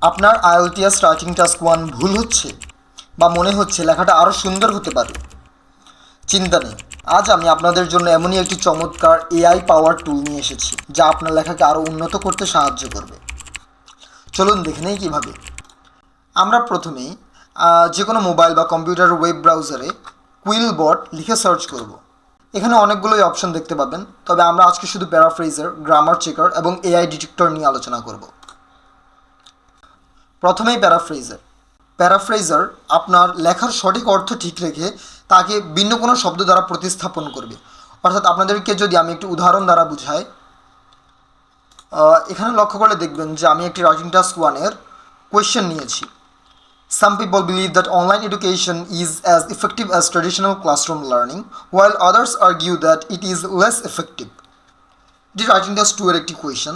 আপনার IELTS writing task 1 ভুল হচ্ছে বা মনে হচ্ছে লেখাটা আরও সুন্দর হতে পারে, চিন্তা নেই। আজ আমি আপনাদের জন্য এমনই একটি চমৎকার এআই পাওয়ার টুল নিয়ে এসেছি যা আপনার লেখাকে আরও উন্নত করতে সাহায্য করবে। চলুন দেখে নেই কীভাবে। আমরা প্রথমেই যে কোনো মোবাইল বা কম্পিউটার ওয়েব ব্রাউজারে কুইলবট লিখে সার্চ করব। এখানে অনেকগুলোই অপশন দেখতে পাবেন, তবে আমরা আজকে শুধু প্যারাফ্রেজার, গ্রামার চেকার এবং এআই ডিটেক্টর নিয়ে আলোচনা করব। প্রথমেই প্যারাফ্রেজার আপনার লেখার সঠিক অর্থ ঠিক রেখে তাকে ভিন্ন কোনো শব্দ দ্বারা প্রতিস্থাপন করবে। অর্থাৎ আপনাদেরকে যদি আমি একটি উদাহরণ দ্বারা বুঝাই, এখানে লক্ষ্য করলে দেখবেন যে আমি একটি রাইটিং টাস্ক 1-এর কোয়েশ্চেন নিয়েছি। Some people believe that online education is as effective as traditional classroom learning, while others argue that it is less effective. এটি রাইটিং টাস্ক 2-এর একটি কোয়েশ্চেন,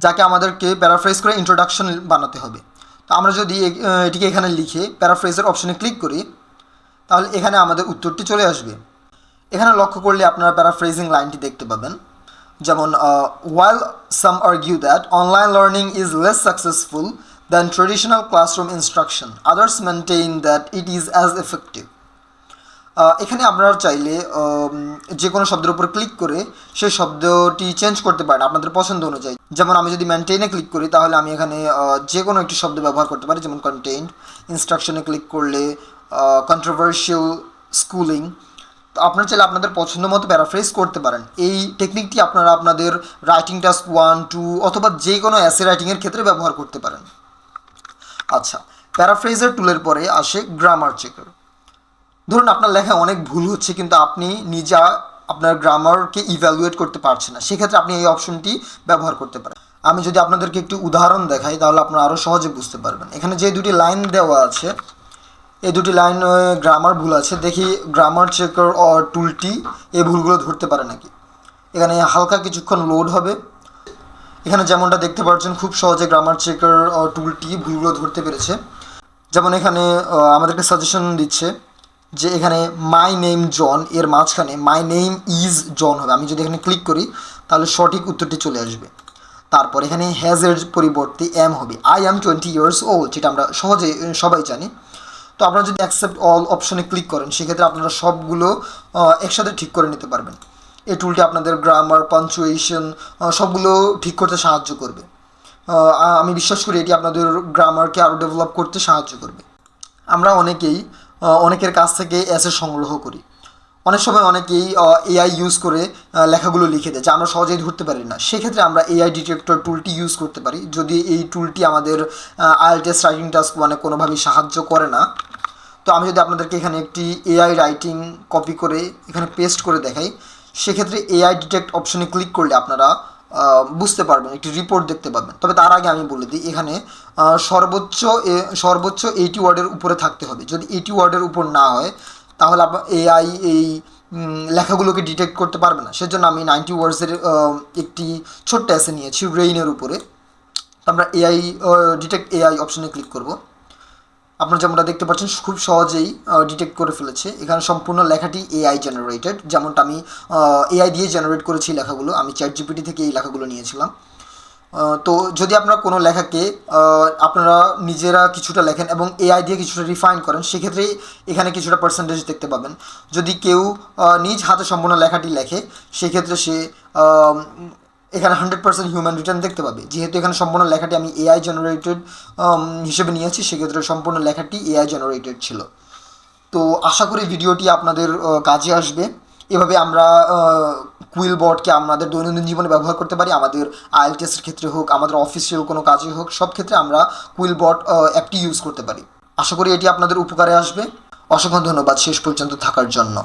যাকে আমাদেরকে প্যারাফ্রেজ করে ইন্ট্রোডাকশন বানাতে হবে। তো আমরা যদি এটিকে এখানে লিখে প্যারাফ্রেজের অপশনে ক্লিক করি, তাহলে এখানে আমাদের উত্তরটি চলে আসবে। এখানে লক্ষ্য করলে আপনারা প্যারাফ্রেজিং লাইনটি দেখতে পাবেন, যেমন while some argue that online learning is less successful than traditional classroom instruction, others maintain that it is as effective. এখানে আপনারা চাইলে যে কোনো শব্দের উপর ক্লিক করে সেই শব্দটি চেঞ্জ করতে পারেন আপনাদের পছন্দ অনুযায়ী। যেমন আমি যদি মেনটেইনে ক্লিক করি, তাহলে আমি এখানে যে কোনো একটি শব্দ ব্যবহার করতে পারি, যেমন কন্টেইন। ইনস্ট্রাকশনে ক্লিক করলে কন্ট্রোভার্সিয়াল, স্কুলিং। তো আপনারা চাইলে আপনাদের পছন্দ মতো প্যারাফ্রেজ করতে পারেন। এই টেকনিকটি আপনারা আপনাদের রাইটিং টাস্ক 1, 2 অথবা যে কোনো অ্যাসে রাইটিংয়ের ক্ষেত্রে ব্যবহার করতে পারেন। আচ্ছা, প্যারাফ্রেজার টুলের পরে আসে গ্রামার চেকার। ধরুন আপনার লেখায় অনেক ভুল হচ্ছে, কিন্তু আপনি নিজে আপনার গ্রামারকে ইভ্যালুয়েট করতে পারছেন না, সেক্ষেত্রে আপনি এই অপশনটি ব্যবহার করতে পারেন। আমি যদি আপনাদেরকে একটি উদাহরণ দেখাই, তাহলে আপনারা আরও সহজে বুঝতে পারবেন। এখানে যে দুটি লাইন দেওয়া আছে, এই দুটি লাইন গ্রামার ভুল আছে। দেখি গ্রামার চেকার টুলটি এই ভুলগুলো ধরতে পারে নাকি। এখানে হালকা কিছুক্ষণ লোড হবে। এখানে যেমনটা দেখতে পাচ্ছেন, খুব সহজে গ্রামার চেকার টুলটি ভুলগুলো ধরতে পেরেছে। যেমন এখানে আমাদেরকে সাজেশন দিচ্ছে যে এখানে মাই নেম জন এর মাঝখানে মাই নেম ইজ জন হবে। আমি যদি এখানে ক্লিক করি, তাহলে সঠিক উত্তরটি চলে আসবে। তারপর এখানে হ্যাজের পরিবর্তে এম হবে। আই অ্যাম 20 years old, যেটা আমরা সহজে সবাই জানি। তো আপনারা যদি অ্যাকসেপ্ট অল অপশনে ক্লিক করেন, সেক্ষেত্রে আপনারা সবগুলো একসাথে ঠিক করে নিতে পারবেন। এই টুলটি আপনাদের গ্রামার, পাঞ্চুয়েশন সবগুলো ঠিক করতে সাহায্য করবে। আমি বিশ্বাস করি এটি আপনাদের গ্রামারকে আরও ডেভেলপ করতে সাহায্য করবে। আমরা অনেকের কাছ থেকে এসে সংগ্রহ করি। অনেক সময় অনেকেই এআই ইউজ করে লেখাগুলো লিখে দেয়, যা আমরা সহজেই ধরতে পারি না। সেক্ষেত্রে আমরা এআই ডিটেক্টর টুলটি ইউজ করতে পারি। যদি এই টুলটি আমাদের আইএলটিএস রাইটিং টাস্ক 1-এ কোনোভাবেই সাহায্য করে না, তো আমি যদি আপনাদেরকে এখানে একটি এআই রাইটিং কপি করে এখানে পেস্ট করে দেখাই, সেক্ষেত্রে এআই ডিটেক্ট অপশনে ক্লিক করলে আপনারা বুঝতে পারবেন, একটি রিপোর্ট দেখতে পাবেন। তবে তার আগে আমি বলে দিই, এখানে সর্বোচ্চ 80 ওয়ার্ডের উপরে থাকতে হবে। যদি 80 ওয়ার্ডের উপর না হয়, তাহলে আপনার এআই এই লেখাগুলোকে ডিটেক্ট করতে পারবে না। সেজন্য আমি 90 ওয়ার্ডসের একটি ছোট্ট এসে নিয়েছি রেইনের উপরে। আমরা ডিটেক্ট এআই অপশনে ক্লিক করব। আপনারা যেমনটা দেখতে পাচ্ছেন, খুব সহজেই ডিটেক্ট করে ফেলেছে। এখানে সম্পূর্ণ লেখাটি এআই জেনারেটেড, যেমনটা আমি এআই দিয়ে জেনারেট করেছি লেখাগুলো। আমি ChatGPT থেকে এই লেখাগুলো নিয়েছিলাম। তো যদি আপনারা কোনো লেখাকে আপনারা নিজেরা কিছুটা লেখেন এবং এআই দিয়ে কিছুটা রিফাইন করেন, সেক্ষেত্রে এখানে কিছুটা পার্সেন্টেজ দেখতে পাবেন। যদি কেউ নিজ হাতে সম্পূর্ণ লেখাটি লেখে, সেক্ষেত্রে সে এখানে 100% হিউম্যান রিটার্ন দেখতে পাবে। যেহেতু এখানে সম্পূর্ণ লেখাটি আমি এআই জেনারেটেড হিসেবে নিয়েছি, সেক্ষেত্রে সম্পূর্ণ লেখাটি এআই জেনারেটেড ছিল। তো আশা করি ভিডিওটি আপনাদের কাজে আসবে। এভাবে আমরা কুইলবটকে আমাদের দৈনন্দিন জীবনে ব্যবহার করতে পারি। আমাদের আইএলটিএসের ক্ষেত্রে হোক, আমাদের অফিসিয়াল কোনো কাজে হোক, সব ক্ষেত্রে আমরা কুইলবট অ্যাপটি ইউজ করতে পারি। আশা করি এটি আপনাদের উপকারে আসবে। অসংখ্য ধন্যবাদ শেষ পর্যন্ত থাকার জন্য।